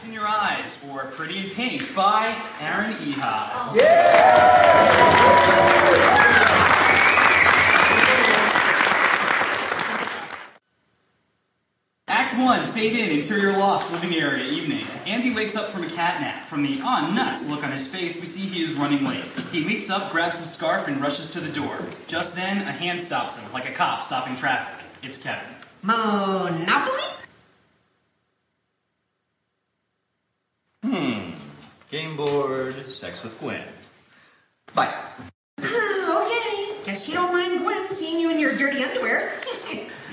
Lights in Your Eyes, or Pretty in Pink by Aaron Ehasz. Oh. Yeah! Act 1, fade in, interior loft, living area, evening. Andy wakes up from a cat nap. From the nuts look on his face, we see he is running late. He leaps up, grabs his scarf, and rushes to the door. Just then, a hand stops him, like a cop stopping traffic. It's Kevin. Monopoly? Game board, sex with Gwen. Bye. Okay. Guess you don't mind Gwen seeing you in your dirty underwear.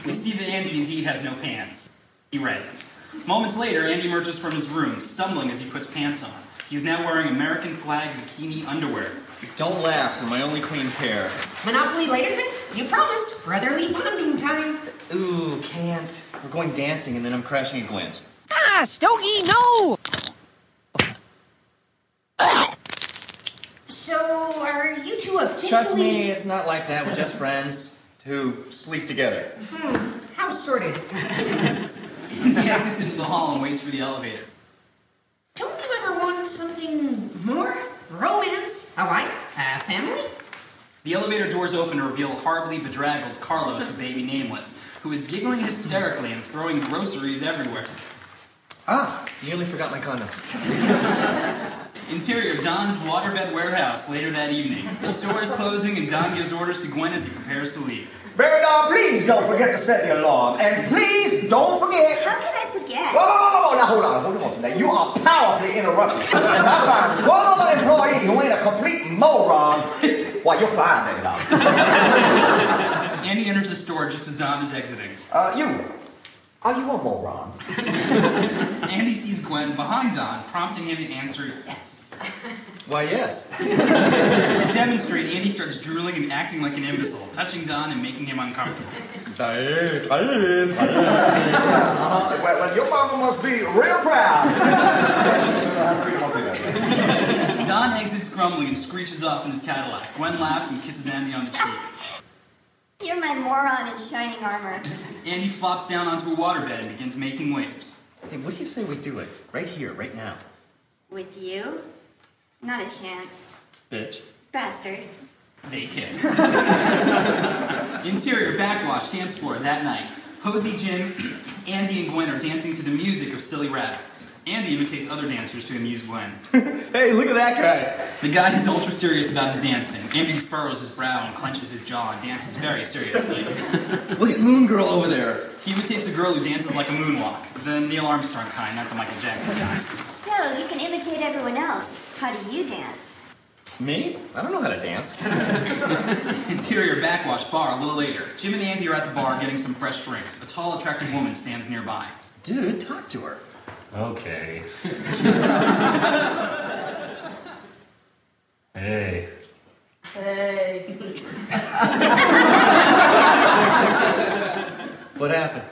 We see that Andy indeed has no pants. He readies. Moments later, Andy emerges from his room, stumbling as he puts pants on. He's now wearing American flag bikini underwear. Don't laugh, they're my only clean pair. Monopoly later then? You promised. Brotherly bonding time. Ooh, can't. We're going dancing and then I'm crashing at Gwen's. Ah, Stogie, no! So, are you two officially... Trust me, it's not like that. We're just friends who sleep together. How sorted. He exits into the hall and waits for the elevator. Don't you ever want something more? Romance? A wife? A family? The elevator doors open to reveal a horribly bedraggled Carlos, the baby nameless, who is giggling hysterically and throwing groceries everywhere. Ah, nearly forgot my condom. Interior, Don's waterbed warehouse later that evening. The store is closing and Don gives orders to Gwen as he prepares to leave. Baby doll, please don't forget to set the alarm. And please don't forget... How can I forget? Whoa! Now hold on. Now, you are powerfully interrupted. As I find one other employee who ain't a complete moron, why, you're fired, baby doll. Andy enters the store just as Don is exiting. You. Are you a moron? Andy sees Gwen behind Don, prompting him to answer yes. Why, yes. To demonstrate, Andy starts drooling and acting like an imbecile, touching Don and making him uncomfortable. Well, your mama must be real proud. Don exits grumbling and screeches off in his Cadillac. Gwen laughs and kisses Andy on the cheek. You're my moron in shining armor. Andy flops down onto a waterbed and begins making waves. Hey, what do you say we do it? Right here, right now. With you? Not a chance. Bitch. Bastard. They kiss. Interior, backwash, dance floor that night. Posey, Jim, Andy, and Gwen are dancing to the music of Silly Rabbit. Andy imitates other dancers to amuse Gwen. Hey, look at that guy. The guy is ultra serious about his dancing. Andy furrows his brow and clenches his jaw and dances very seriously. Look at Moon Girl over there. He imitates a girl who dances like a moonwalk. The Neil Armstrong kind, not the Michael Jackson kind. So, you can imitate everyone else. How do you dance? Me? I don't know how to dance. Interior, backwash, bar a little later. Jim and Andy are at the bar getting some fresh drinks. A tall, attractive woman stands nearby. Dude, talk to her. Okay. Hey. Hey. What happened?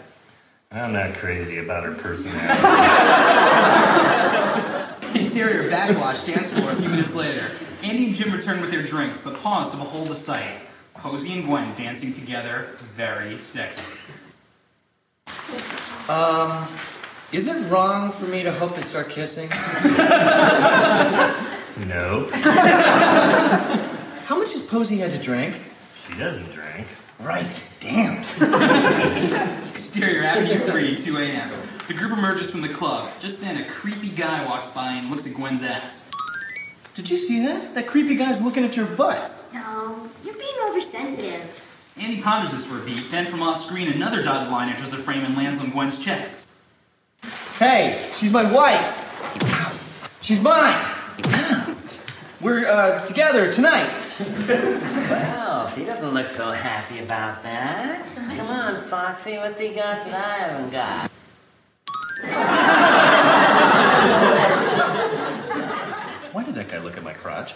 I'm not crazy about her personality. Interior, backwash, dance floor a few minutes later. Andy and Jim return with their drinks, but pause to behold the sight. Posey and Gwen dancing together, very sexy. Is it wrong for me to hope they start kissing? No. How much has Posey had to drink? She doesn't drink. Right, damn. Exterior, Avenue 3, 2 a.m. The group emerges from the club. Just then, a creepy guy walks by and looks at Gwen's ass. Did you see that? That creepy guy's looking at your butt. No, you're being oversensitive. Andy ponders this for a beat, then from off-screen, another dotted line enters the frame and lands on Gwen's chest. Hey, she's my wife. She's mine. We're together tonight. Well, he doesn't look so happy about that. Come on, Foxy, what they got that I haven't got? Why did that guy look at my crotch?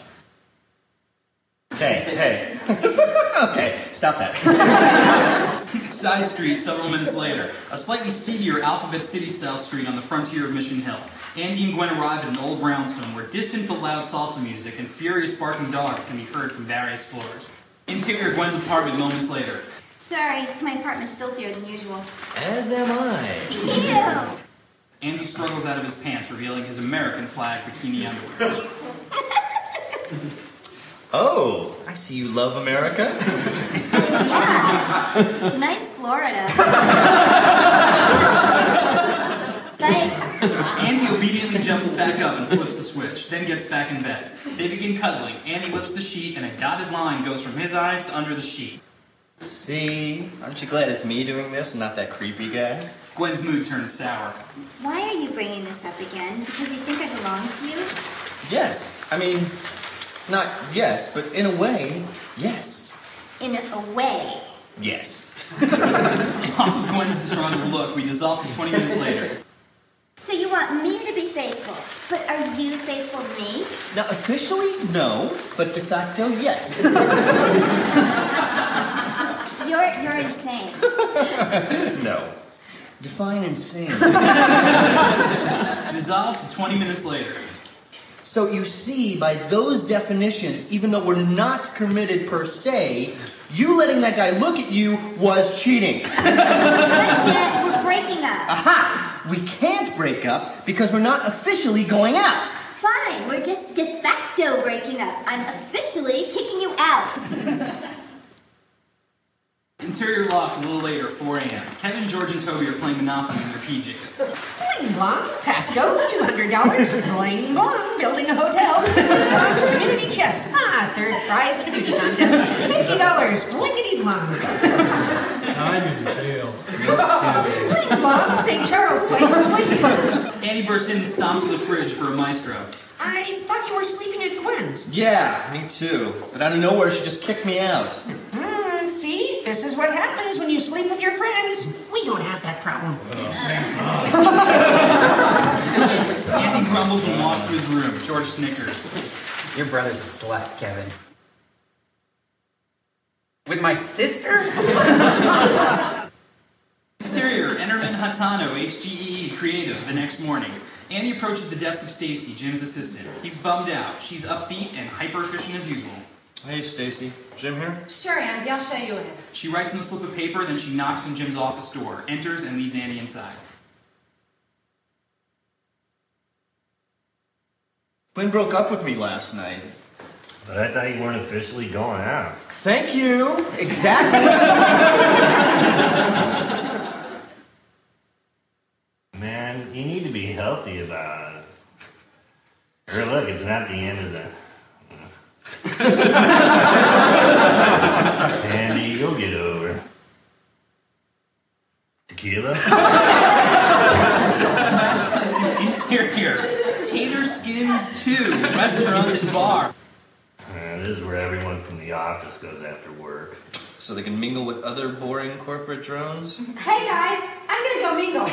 Hey. Okay, stop that. Side street, several minutes later. A slightly seedier Alphabet City-style street on the frontier of Mission Hill. Andy and Gwen arrive at an old brownstone where distant but loud salsa music and furious barking dogs can be heard from various floors. Interior, Gwen's apartment moments later. Sorry, my apartment's filthier than usual. As am I. Ew! Andy struggles out of his pants, revealing his American flag bikini underwear. Oh, I see you love America. Yeah. Nice Florida. Thanks. Andy obediently jumps back up and flips the switch, then gets back in bed. They begin cuddling. Andy lifts the sheet, and a dotted line goes from his eyes to under the sheet. See, aren't you glad it's me doing this and not that creepy guy? Gwen's mood turns sour. Why are you bringing this up again? Because you think I belong to you? Yes, I mean, not yes, but in a way, yes. In a way. Yes. Off of Gwen's disgruntled look, we dissolve to 20 minutes later. So you want me to be faithful, but are you faithful to me? Now, officially, no, but de facto, yes. You're insane. No. Define insane. Dissolve to 20 minutes later. So you see, by those definitions, even though we're not committed per se, you letting that guy look at you was cheating. That's it. We're breaking up. Aha! We can't break up because we're not officially going out. Fine. We're just de facto breaking up. I'm officially kicking you out. Interior locked a little later, 4 a.m. Kevin, George, and Toby are playing Monopoly in their PJs. Bling blong, Pasco, $200. Bling blong, building a hotel. Bling blong, community chest. Third prize in a beauty contest. $50. Blinkety blong. I'm in jail. Bling blong, St. Charles Place. Bling. Andy bursts in and stomps to the fridge for a maestro. I thought you were sleeping at Gwen's. Yeah, me too. But out of nowhere, she just kicked me out. See, this is what happens when you sleep with your friends. We don't have that problem. Andy grumbles and walks to his room. George snickers. Your brother's a slut, Kevin. With my sister? Interior, Enterman Hatano, HGEE, creative, the next morning. Andy approaches the desk of Stacy, Jim's assistant. He's bummed out. She's upbeat and hyper-efficient as usual. Hey, Stacy. Jim here? Sure, Andy, I'll show you in. She writes on a slip of paper, then she knocks on Jim's office door, enters, and leads Andy inside. Gwen broke up with me last night. But I thought you weren't officially going out. Thank you. Exactly. Man, you need to be healthy about it. Or look, it's not the end of the... Andy, you'll get over. Tequila? Smash cut to interior. Tater Skins 2, restaurant and bar. This is where everyone from the office goes after work. So they can mingle with other boring corporate drones? Hey guys, I'm gonna go mingle.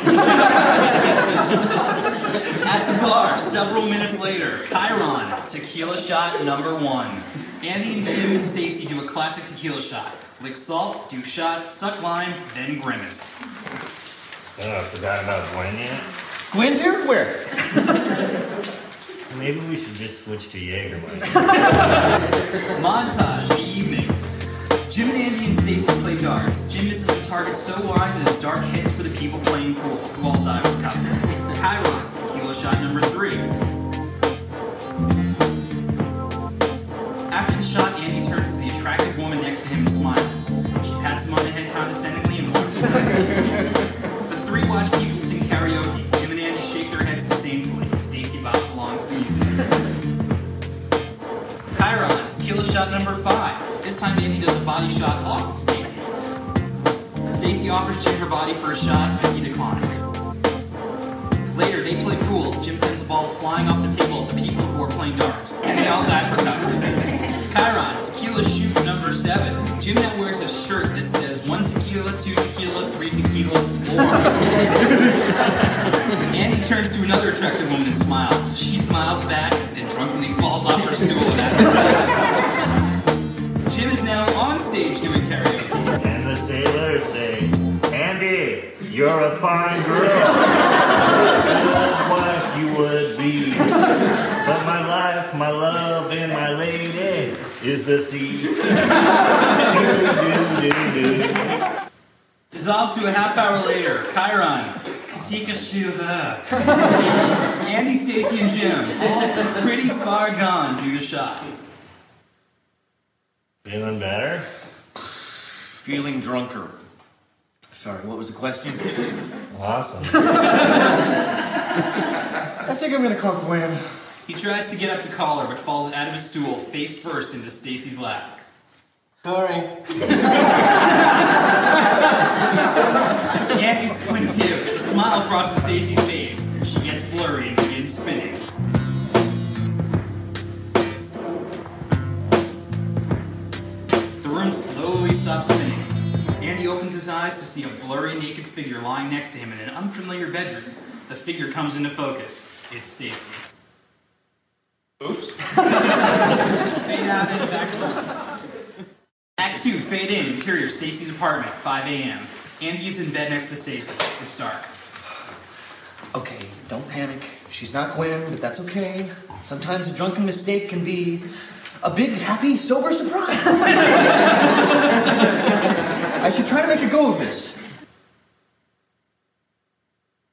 At the bar, several minutes later, Chiron, tequila shot number 1. Andy and Jim and Stacy do a classic tequila shot. Lick salt, do shot, suck lime, then grimace. So, I forgot about Gwen yet? Gwen's here? Where? Maybe we should just switch to Jägermeister. Montage, the evening. Jim and Andy and Stacy play darts. Jim misses the target so wide that his dart hits for the people playing pool, who all die with cups. Chiron, tequila shot number 3. After the shot, Andy turns to the attractive woman next to him and smiles. She pats him on the head condescendingly and walks away. The three watch people sing karaoke. Jim and Andy shake their heads disdainfully. Stacy bops along to the music. Chiron, tequila shot number 5. This time Andy does a body shot off of Stacy. Stacy offers Jim her body for a shot, but he declines. Later, they play pool. Jim sends a ball flying off the table at the people who are playing darts, and they all die for cover. Chiron, tequila shoot number 7. Jim now wears a shirt that says 1 tequila, 2 tequila, 3 tequila, 4. Andy turns to another attractive woman and smiles. She smiles back, then drunkenly falls off her stool and asks for help. Jim is now on stage doing karaoke. And the sailors say, Andy, you're a fine girl. Good wife you would be. But my life, my love, and my lady is the sea. Do. Dissolved to a half hour later. Chiron, Tika Shiva. Andy, Stacy, and Jim, all pretty far gone through the shop. Feeling better? Feeling drunker. Sorry, what was the question? Awesome. I think I'm gonna call Gwen. He tries to get up to call her, but falls out of his stool face first into Stacy's lap. Sorry. Andy's point of view, a smile crosses Stacy's face. She gets blurry and begins spinning. The room slowly stops spinning. Andy opens his eyes to see a blurry, naked figure lying next to him in an unfamiliar bedroom. The figure comes into focus. It's Stacy. Oops. Fade out and back to room. Act 2, fade in, interior, Stacy's apartment, 5 a.m. Andy is in bed next to Stacy. It's dark. Okay, don't panic. She's not Gwen, but that's okay. Sometimes a drunken mistake can be a big, happy, sober surprise. I should try to make a go of this.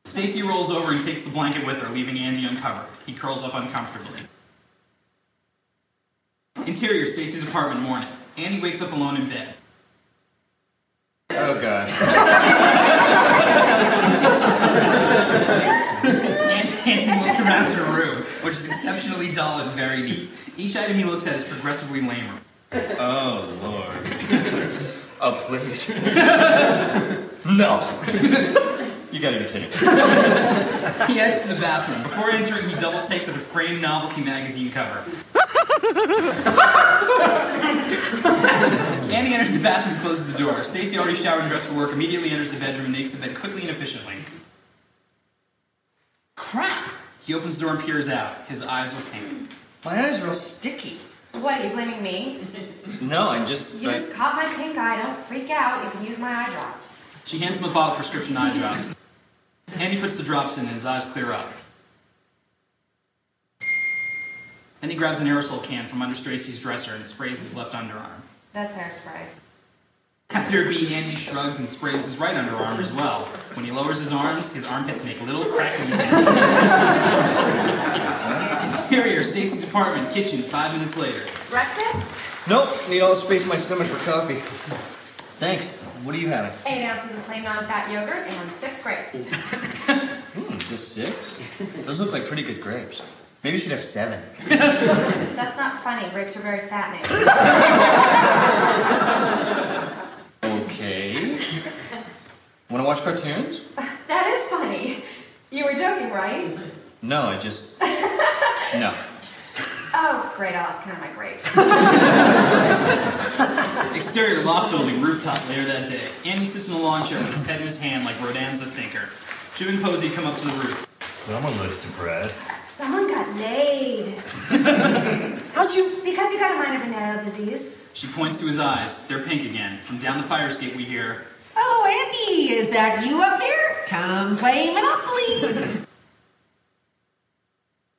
Stacy rolls over and takes the blanket with her, leaving Andy uncovered. He curls up uncomfortably. Interior, Stacy's apartment, morning. Andy wakes up alone in bed. Oh, God. Andy looks around her room, which is exceptionally dull and very neat. Each item he looks at is progressively lamer. Oh, Lord. Oh, please. No. You gotta be kidding. He heads to the bathroom. Before entering, he double takes at a framed novelty magazine cover. Andy enters the bathroom and closes the door. Stacy, already showered and dressed for work, immediately enters the bedroom and makes the bed quickly and efficiently. Crap! He opens the door and peers out. His eyes are pink. My eyes are all sticky. What, are you blaming me? No, You just caught my pink eye. Don't freak out. You can use my eye drops. She hands him a bottle of prescription eye drops. Andy puts the drops in and his eyes clear up. Then he grabs an aerosol can from under Stacy's dresser and sprays his left underarm. That's hairspray. After a beat, Andy shrugs and sprays his right underarm as well. When he lowers his arms, his armpits make little crackly sounds. Exterior, Stacy's apartment, kitchen, 5 minutes later. Breakfast? Nope, need all the space in my stomach for coffee. Thanks. What are you having? 8 ounces of plain non-fat yogurt and 6 grapes. Just 6? Those look like pretty good grapes. Maybe you should have 7. That's not funny. Grapes are very fattening. Okay. Wanna watch cartoons? That is funny. You were joking, right? No, I just... No. Oh, great. I'll ask him my grapes. Exterior, loft building, rooftop, later that day. Andy sits in the lawn chair with his head in his hand like Rodin's The Thinker. Jim and Posey come up to the roof. Someone looks depressed. Someone got laid. How'd you... Because you got a minor venereal disease. She points to his eyes. They're pink again. From down the fire escape we hear, Oh, Andy, is that you up there? Come play Monopoly.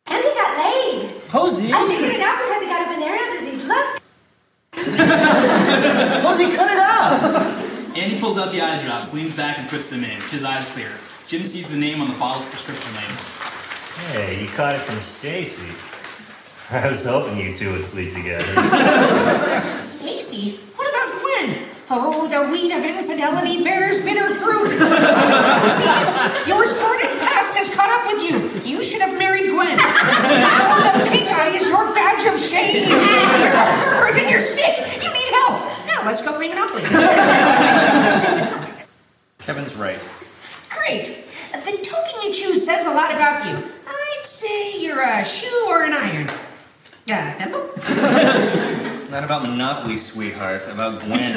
Andy got laid. Posey! I figured it out because he got a venereal disease. Look. Posey, cut it out! Andy pulls out the eye drops, leans back and puts them in. His eyes clear. Jim sees the name on the bottle's prescription label. Hey, you caught it from Stacy. I was hoping you two would sleep together. Stacy, what about Gwen? Oh, the weed of infidelity bears bitter fruit. See, your sordid past has caught up with you. You should have married Gwen. Now the pink eye is your badge of shame. You're hurt and you're sick. You need help. Now let's go play Monopoly. Kevin's right. Great. The token you choose says a lot about you. I'd say you're a shoe or an iron. Thimble? Not about Monopoly, sweetheart. About Gwen.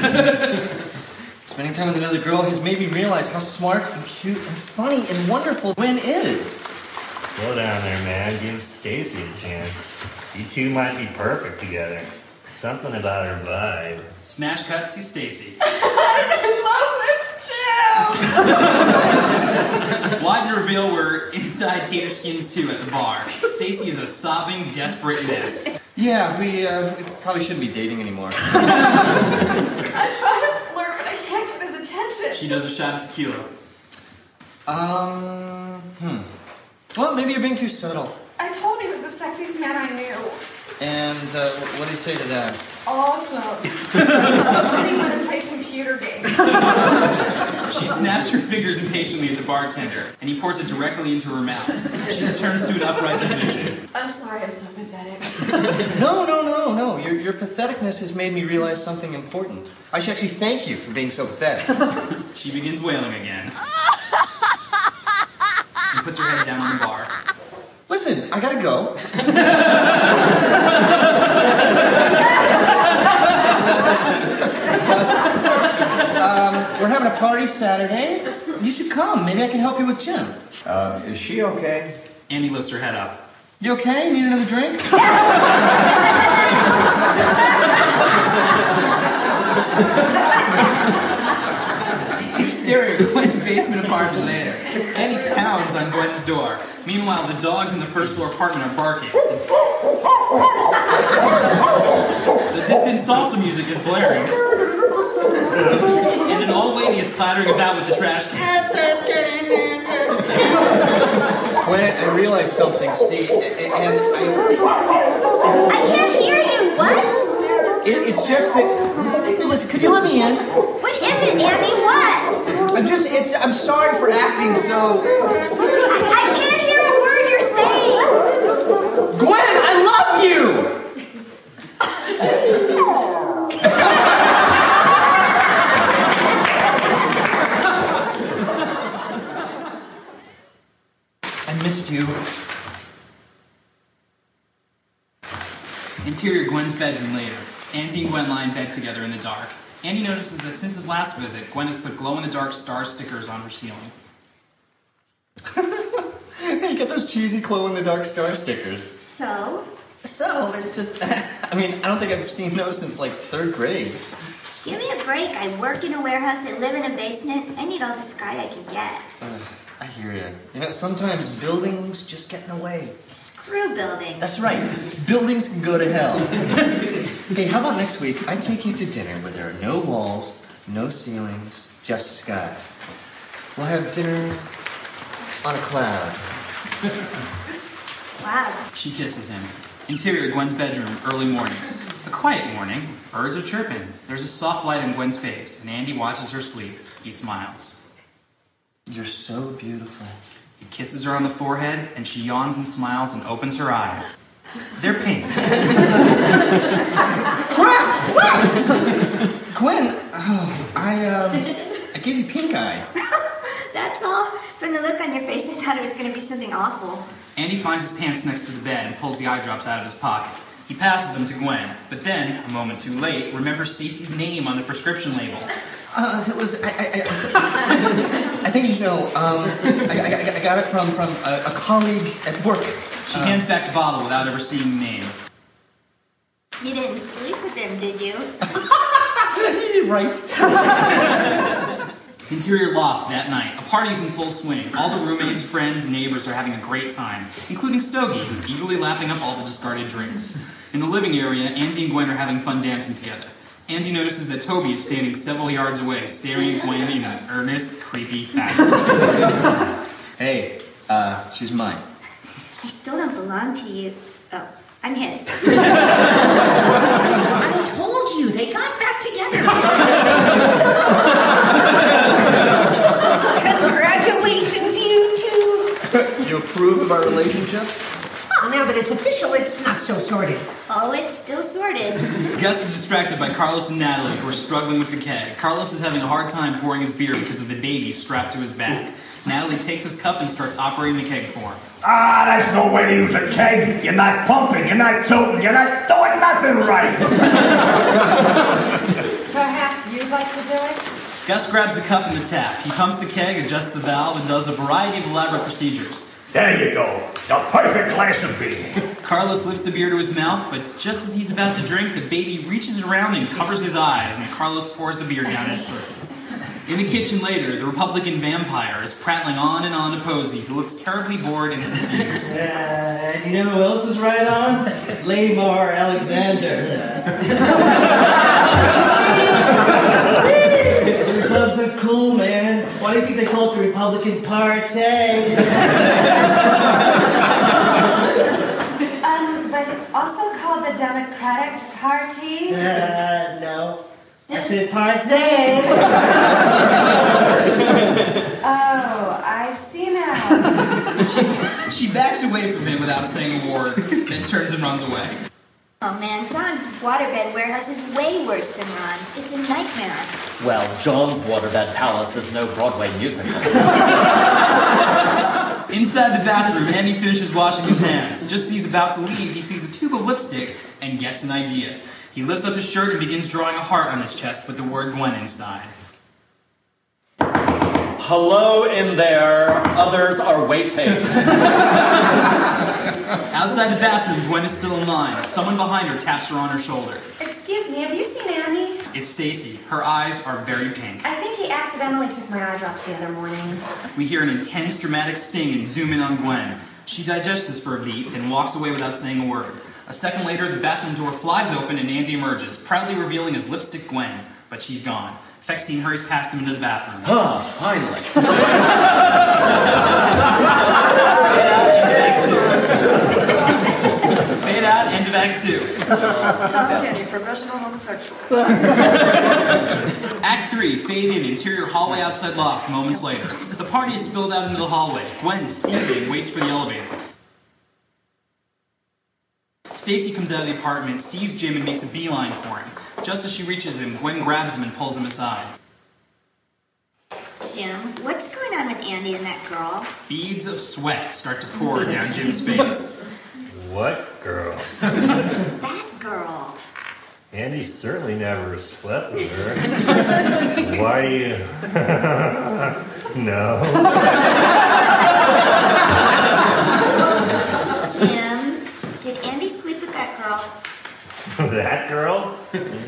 Spending time with another girl has made me realize how smart and cute and funny and wonderful Gwen is. Slow down there, man. Give Stacy a chance. You two might be perfect together. Something about her vibe. Smash cut to Stacy. I'm in love with Jim. Wide reveal we're inside Tater Skins 2 at the bar. Stacy is a sobbing, desperate mess. Yeah, we probably shouldn't be dating anymore. I try to flirt, but I can't get his attention. She does a shot of tequila. Well, maybe you're being too subtle. I told you he was the sexiest man I knew. And what do you say to that? Awesome. I want to play computer games. She snaps her fingers impatiently at the bartender, and he pours it directly into her mouth. She returns to an upright position. I'm sorry I'm so pathetic. No. Your patheticness has made me realize something important. I should actually thank you for being so pathetic. She begins wailing again. And puts her head down on the bar. Listen, I gotta go. We're having a party Saturday. You should come. Maybe I can help you with Jim. Is she okay? Andy lifts her head up. You okay? Need another drink? Exterior, Gwen's basement apartment later. Andy pounds on Gwen's door. Meanwhile, the dogs in the first floor apartment are barking. The distant salsa music is blaring. And an old lady is clattering about with the trash can. Gwen, I realized something, see, and I can't hear you. What? It's just that... Listen, could you let me in? What is it, Andy? What? I'm sorry for acting so... I can't hear a word you're saying. Gwen, I love you! I missed you. Interior Gwen's bedroom later. Andy and Gwen lie in bed together in the dark. Andy notices that since his last visit, Gwen has put glow-in-the-dark star stickers on her ceiling. You get those cheesy glow-in-the-dark star stickers. So, it just... I mean, I don't think I've seen those since, like, 3rd grade. give me a break. I work in a warehouse. I live in a basement. I need all the sky I can get. I hear you. You know, sometimes buildings just get in the way. Screw buildings. That's right. Buildings can go to hell. Hey, how about next week I take you to dinner where there are no walls, no ceilings, just sky. We'll have dinner on a cloud. Wow. She kisses him. Interior Gwen's bedroom, early morning. A quiet morning. Birds are chirping. There's a soft light in Gwen's face, and Andy watches her sleep. He smiles. You're so beautiful. He kisses her on the forehead, and she yawns and smiles and opens her eyes. They're pink. Crap! What? Gwen, I gave you pink eye. That's all? From the look on your face, I thought it was going to be something awful. Andy finds his pants next to the bed and pulls the eye drops out of his pocket. He passes them to Gwen, but then, a moment too late, remembers Stacy's name on the prescription label. I think you should know, I got it from a colleague at work. She hands back the bottle without ever seeing the name. You didn't sleep with him, did you? Right. Interior loft that night. A party's in full swing. All the roommates, friends, and neighbors are having a great time, including Stogie, who's eagerly lapping up all the discarded drinks. In the living area, Andy and Gwen are having fun dancing together. Andy notices that Toby is standing several yards away, staring at Gwen in an earnest, creepy fashion. Hey, she's mine. I still don't belong to you. Oh, I'm his. I told you, they got back together. Congratulations, you two. You approve of our relationship? Well, now that it's official, it's not so sordid. Oh, it's still sorted. Gus is distracted by Carlos and Natalie, who are struggling with the keg. Carlos is having a hard time pouring his beer because of the baby strapped to his back. Natalie takes his cup and starts operating the keg for him. Ah, that's no way to use a keg. You're not pumping, you're not tilting, you're not doing nothing right. Perhaps you'd like to do it? Gus grabs the cup and the tap. He pumps the keg, adjusts the valve, and does a variety of elaborate procedures. There you go. The perfect glass of beer. Carlos lifts the beer to his mouth, but just as he's about to drink, the baby reaches around and covers his eyes, and Carlos pours the beer down his throat. In the kitchen later, the Republican vampire is prattling on and on to Posey, who looks terribly bored and confused. You know who else is right on? Lamar Alexander. Your clubs are cool, man. Why do you think they call it the Republican Party? But it's also called the Democratic Party. No. I said party. Oh, I see now. She backs away from him without saying a word, then turns and runs away. Oh man, Don's waterbed warehouse is way worse than Ron's. It's a nightmare. Well, John's Waterbed Palace is no Broadway musical. Inside the bathroom, Andy finishes washing his hands. Just as he's about to leave, he sees a tube of lipstick and gets an idea. He lifts up his shirt and begins drawing a heart on his chest with the word Gwen inside. Hello in there. Others are waiting. Outside the bathroom, Gwen is still in line. Someone behind her taps her on her shoulder. Excuse me, have you seen Andy? It's Stacy. Her eyes are very pink. I think he accidentally took my eye drops the other morning. We hear an intense, dramatic sting and zoom in on Gwen. She digests this for a beat, then walks away without saying a word. A second later, the bathroom door flies open and Andy emerges, proudly revealing his lipstick Gwen. But she's gone. Fexstein hurries past him into the bathroom. Ah, finally. Fade out, end of Act 2. Tom Kenny, professional homosexual. Act 3, fade in, interior hallway outside loft, moments later. The party is spilled out into the hallway. Gwen, seething, waits for the elevator. Stacy comes out of the apartment, sees Jim, and makes a beeline for him. Just as she reaches him, Gwen grabs him and pulls him aside. Jim, what's going on with Andy and that girl? Beads of sweat start to pour down Jim's face. What girl? That girl. Andy certainly never slept with her. Why do you... No. Jim, did Andy sleep with that girl? That girl?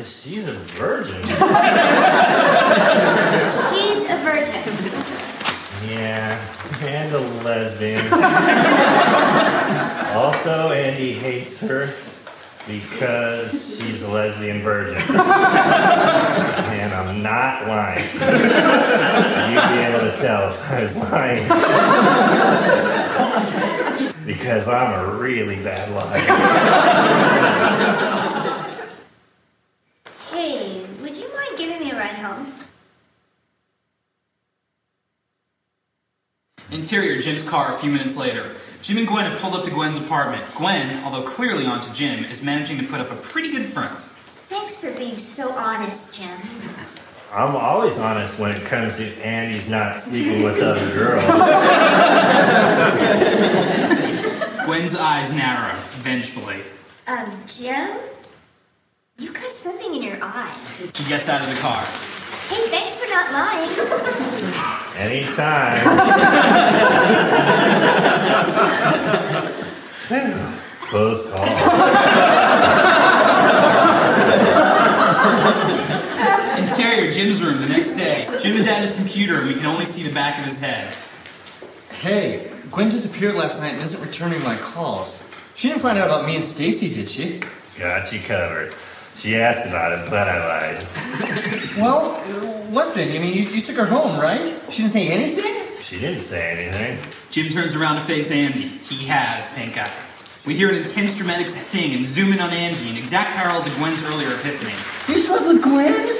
She's a virgin. She's a virgin. Yeah, and a lesbian. Also, Andy hates her because she's a lesbian virgin. And I'm not lying. You'd be able to tell if I was lying. Because I'm a really bad liar. Hey, would you mind giving me a ride home? Interior, Jim's car a few minutes later. Jim and Gwen have pulled up to Gwen's apartment. Gwen, although clearly onto Jim, is managing to put up a pretty good front. Thanks for being so honest, Jim. I'm always honest when it comes to Andy's not sleeping with other girls. Gwen's eyes narrow, vengefully. Jim? You got something in your eye. She gets out of the car. Hey, thanks for not lying. Anytime. Close call. Interior, Jim's room the next day. Jim is at his computer and we can only see the back of his head. Hey, Gwen disappeared last night and isn't returning my calls. She didn't find out about me and Stacy, did she? Got you covered. She asked about it, but I lied. Well, what then? I mean, you took her home, right? She didn't say anything? She didn't say anything. Jim turns around to face Andy. He has pink eye. We hear an intense dramatic sting and zoom in on Andy, an exact parallel to Gwen's earlier epiphany. You slept with Gwen?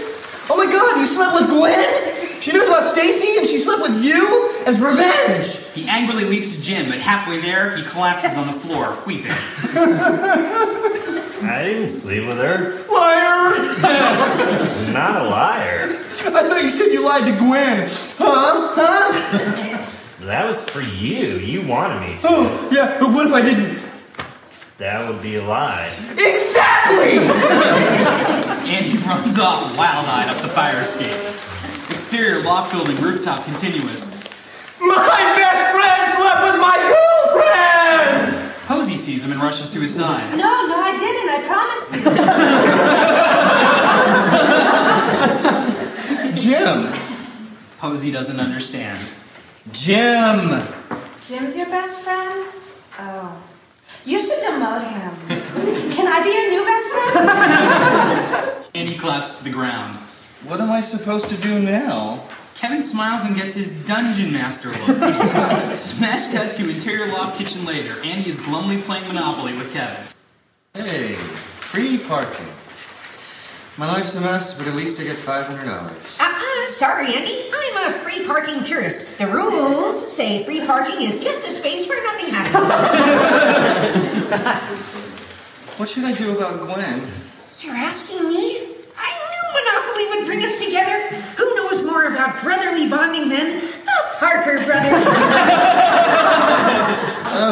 Oh my god, you slept with Gwen? She knows about Stacy and she slept with you as revenge! He angrily leaps to Jim, but halfway there, he collapses on the floor, weeping. I didn't sleep with her. Liar! I'm not a liar. I thought you said you lied to Gwen. Huh? That was for you. You wanted me to. Oh, yeah, but what if I didn't? That would be a lie. Exactly! Andy runs off, wild-eyed, up the fire escape. Exterior, loft building, rooftop, continuous. My best friend slept with my girlfriend! Posey sees him and rushes to his side. No, I didn't, I promise you. Jim. Posey doesn't understand. Jim. Jim's your best friend? Oh. You should demote him. Can I be your new best friend? Andy collapses to the ground. What am I supposed to do now? Kevin smiles and gets his dungeon master look. Smash cut to interior loft kitchen later. Andy is glumly playing Monopoly with Kevin. Hey, free parking. My life's a mess, but at least I get $500. Sorry, Andy. I'm a free parking purist. The rules say free parking is just a space where nothing happens. What should I do about Gwen? You're asking me? I knew Monopoly would bring us together. Who knows more about brotherly bonding than the Parker brothers?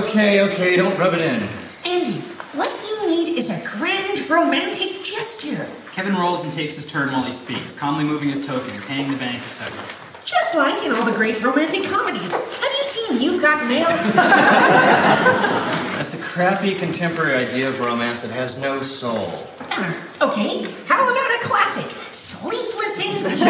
Okay, don't rub it in. Andy, what you need is a grand romantic gesture. Kevin rolls and takes his turn while he speaks, calmly moving his token, paying the bank, etc. Just like in all the great romantic comedies. Have you seen You've Got Mail? That's a crappy contemporary idea of romance that has no soul. Okay, how about a classic? Sleepless in Seattle.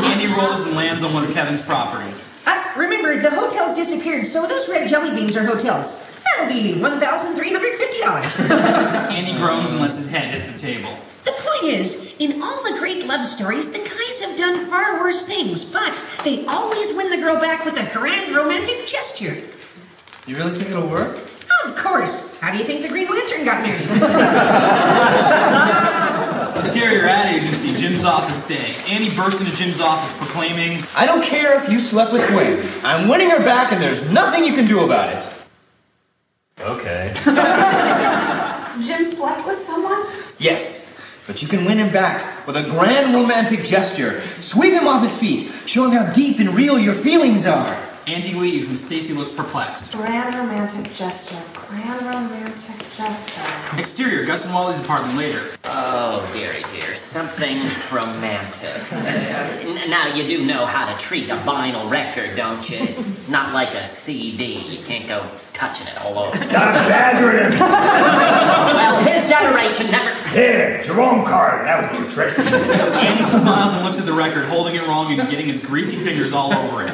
Andy rolls and lands on one of Kevin's properties. Remember, the hotel's disappeared, so those red jelly beans are hotels. That'll be $1,350. Andy groans and lets his head hit the table. The point is, in all the great love stories, the guys have done far worse things, but they always win the girl back with a grand romantic gesture. You really think it'll work? Of course. How do you think the Green Lantern got married? Interior ad agency, Jim's office day. Andy bursts into Jim's office proclaiming, I don't care if you slept with Gwen. I'm winning her back and there's nothing you can do about it. Okay. Jim slept with someone? Yes, but you can win him back with a grand romantic gesture. Sweep him off his feet. Show him how deep and real your feelings are. Andy leaves and Stacy looks perplexed. Grand romantic gesture. Grand romantic gesture. Exterior, Gus and Wally's apartment later. Oh, dearie dear, something romantic. Now, you do know how to treat a vinyl record, don't you? It's not like a CD. You can't go touching it all over. Stop badgering him! Well, his generation never... Here, Jerome card. That would do a trick. Andy smiles and looks at the record, holding it wrong and getting his greasy fingers all over it.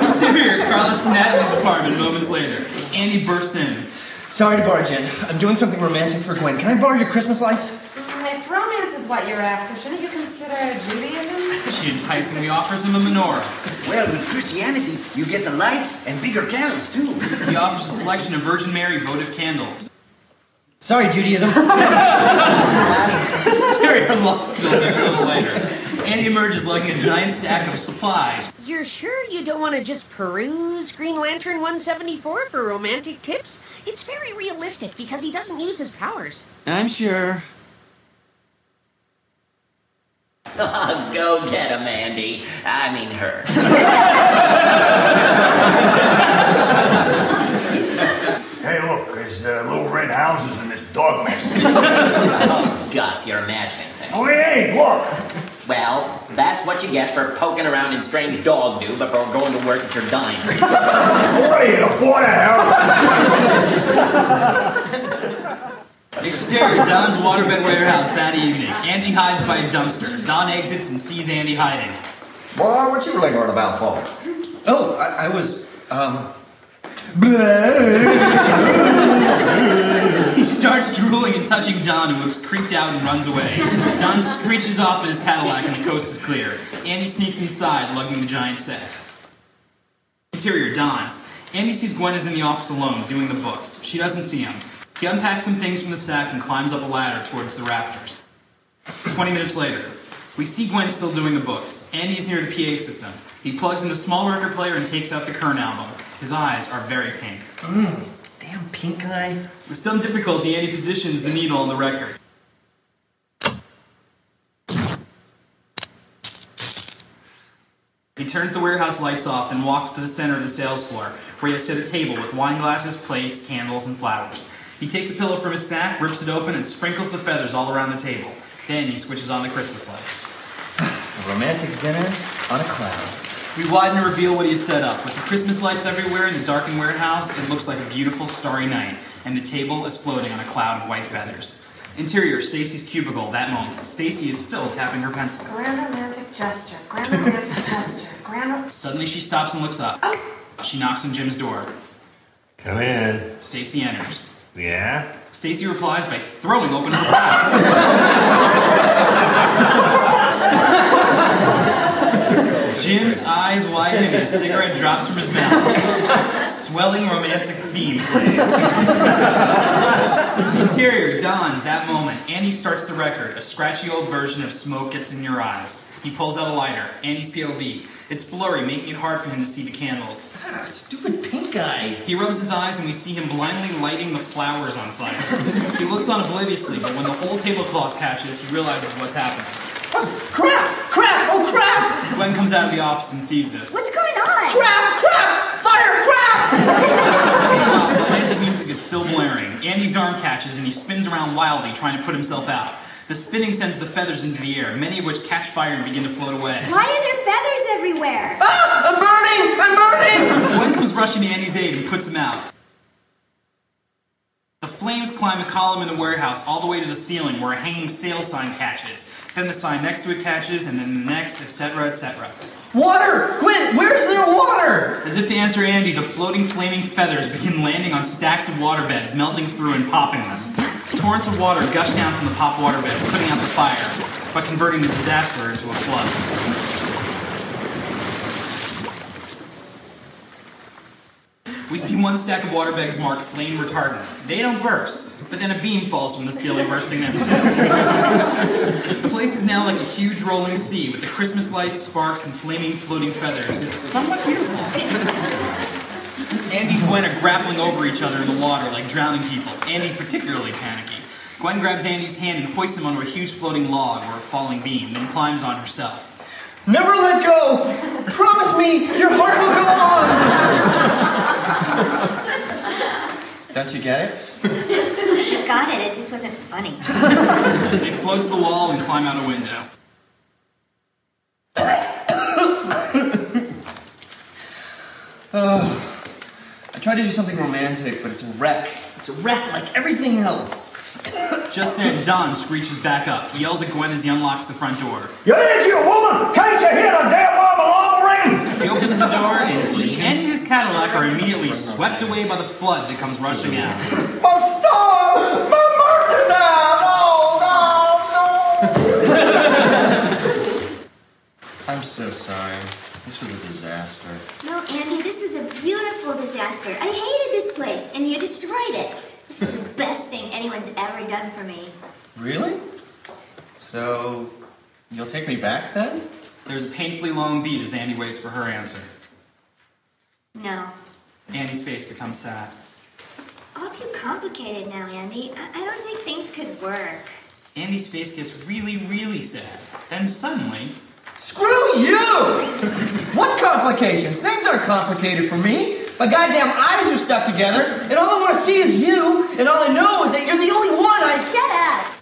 Interior, Carlos and Natalie's apartment moments later. Andy bursts in. Sorry to barge in. I'm doing something romantic for Gwen. Can I borrow your Christmas lights? If romance is what you're after, shouldn't you consider Judaism? She enticingly offers him a menorah. Well, with Christianity, you get the lights and bigger candles, too. He offers a selection of Virgin Mary votive candles. Sorry, Judaism. Exterior loft till a little later. Andy emerges lugging a giant sack of supplies. You're sure you don't want to just peruse Green Lantern 174 for romantic tips? It's very realistic because he doesn't use his powers. I'm sure. Go get him, Andy. I mean her. Hey, look, there's little red houses in this dog mess. Oh, Gus, you're imagining things. Oh, he ain't, look. Well, that's what you get for poking around in strange dog do before going to work at your diner. What are you, the boy Exterior, Don's waterbed warehouse that evening. Andy hides by a dumpster. Don exits and sees Andy hiding. Boy, what you lingering about for? Oh, I was, He starts drooling and touching Don, who looks creeped out and runs away. Don screeches off in his Cadillac and the coast is clear. Andy sneaks inside, lugging the giant sack. Interior, Don's. Andy sees Gwen is in the office alone, doing the books. She doesn't see him. He unpacks some things from the sack and climbs up a ladder towards the rafters. 20 minutes later, we see Gwen still doing the books. Andy's near the PA system. He plugs in a small record player and takes out the Kern album. His eyes are very pink. Damn pink eye. With some difficulty, Andy positions the needle on the record. He turns the warehouse lights off and walks to the center of the sales floor, where he has set a table with wine glasses, plates, candles, and flowers. He takes a pillow from his sack, rips it open, and sprinkles the feathers all around the table. Then he switches on the Christmas lights. A romantic dinner on a cloud. We widen to reveal what he has set up. With the Christmas lights everywhere in the darkened warehouse, it looks like a beautiful starry night, and the table is floating on a cloud of white feathers. Interior, Stacy's cubicle, that moment. Stacy is still tapping her pencil. Grand romantic gesture. Grand romantic gesture. Suddenly she stops and looks up. She knocks on Jim's door. Come in. Stacy enters. Yeah? Stacy replies by throwing open her blouse. Jim's eyes widen and his cigarette drops from his mouth. Swelling romantic theme plays. Interior dawns that moment. Andy starts the record. A scratchy old version of Smoke Gets in Your Eyes. He pulls out a lighter. Andy's POV. It's blurry, making it hard for him to see the candles. Ah, stupid pink guy. He rubs his eyes and we see him blindly lighting the flowers on fire. He looks on obliviously, but when the whole tablecloth catches, he realizes what's happening. Oh, crap! Crap! Oh, crap! Gwen comes out of the office and sees this. What's going on? Crap! Crap! Fire! Crap! Meanwhile, romantic music is still blaring. Andy's arm catches and he spins around wildly, trying to put himself out. The spinning sends the feathers into the air, many of which catch fire and begin to float away. Why are there feathers everywhere? Ah! I'm burning! I'm burning! Gwen comes rushing to Andy's aid and puts him out. The flames climb a column in the warehouse all the way to the ceiling where a hanging sale sign catches. Then the sign next to it catches, and then the next, etc., etc. Water! Gwen, where's there water? As if to answer Andy, the floating, flaming feathers begin landing on stacks of waterbeds, melting through and popping them. Torrents of water gush down from the pop waterbeds, putting out the fire, but converting the disaster into a flood. We see one stack of waterbeds marked flame retardant. They don't burst, but then a beam falls from the ceiling, bursting them too. The place is now like a huge rolling sea, with the Christmas lights, sparks, and flaming, floating feathers. It's somewhat beautiful. Andy and Gwen are grappling over each other in the water like drowning people, Andy particularly panicky. Gwen grabs Andy's hand and hoists him onto a huge floating log or a falling beam, then climbs on herself. Never let go! Promise me your heart will go on! Don't you get it? Got it, it just wasn't funny. They float to the wall and climb out a window. I tried to do something romantic, but it's a wreck. It's a wreck like everything else. Just then, Don screeches back up. He yells at Gwen as he unlocks the front door. You idiot woman! Can't you hear the damn alarm ring? He opens the door, and he and his Cadillac are immediately swept away by the flood that comes rushing out. My star! My merchandise! Oh, no, no! I'm so sorry. This was a disaster. No, Andy, this is a beautiful disaster. I hated this place, and you destroyed it. This is the best thing anyone's ever done for me. Really? So, you'll take me back then? There's a painfully long beat as Andy waits for her answer. No. Andy's face becomes sad. It's all too complicated now, Andy. I don't think things could work. Andy's face gets really, really sad. Then suddenly... Screw you! What complications? Things aren't complicated for me. My goddamn eyes are stuck together, and all I want to see is you, and all I know is that you're the only one I... Shut up!